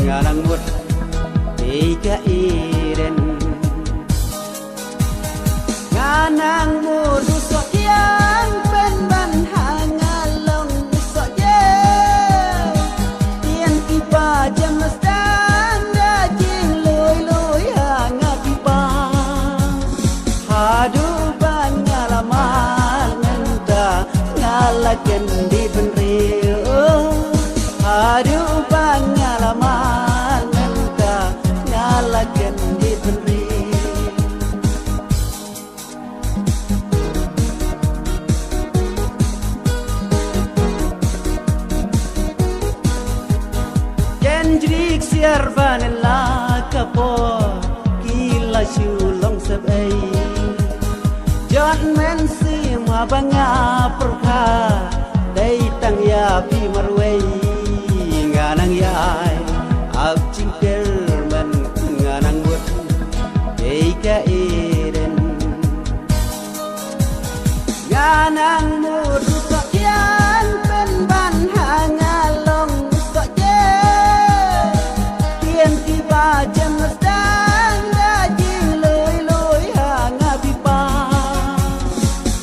nganang mut ika iren nganang mut sok yang pen ban hangalong sok je tien tiba jam mestan daging loi hanga tiba hadu ban ngalaman nenta ngalaken di benrio hadu ban ngalaman nenta ngalaken di benrio Kendrick siar vanilla kapo kila shulong sabai John Mensi ma banga perkha dai tang ya pi marwei nganang yai ab cingkel man nganang mut ei ka eden nganang mut sok yan pen ban hangalong sok je tien tiba jam mestan daging loi hanga pipa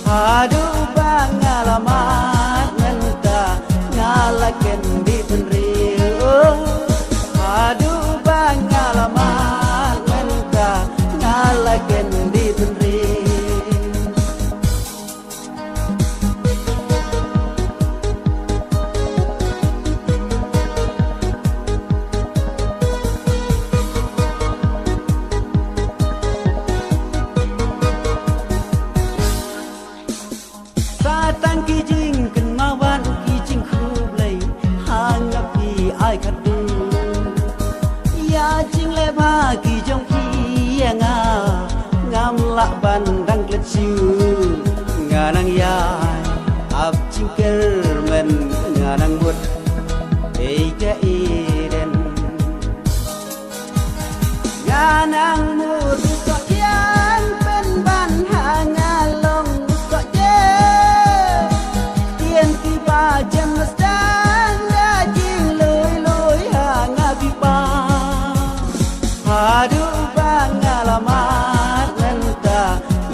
hadu pangalaman nenta ngalaken di benrio hadu pangalaman nenta ngalaken di benrio Satang kijing kenmawan kijing khublai hanga pi ai khadu ya jing le ba kijong pi nga ngam la ban dang klet siu nganang ya ab jingkel men nganang mut ei ka iden nganang mut sok yan pen ban hangalong sok je tien tiba jam mestan daging loi hanga pipa hadu pangalaman nenta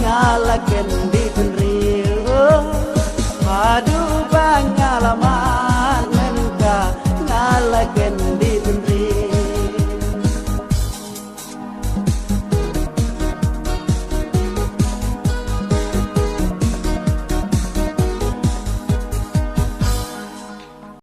ngalaken di benrio hadu pangalaman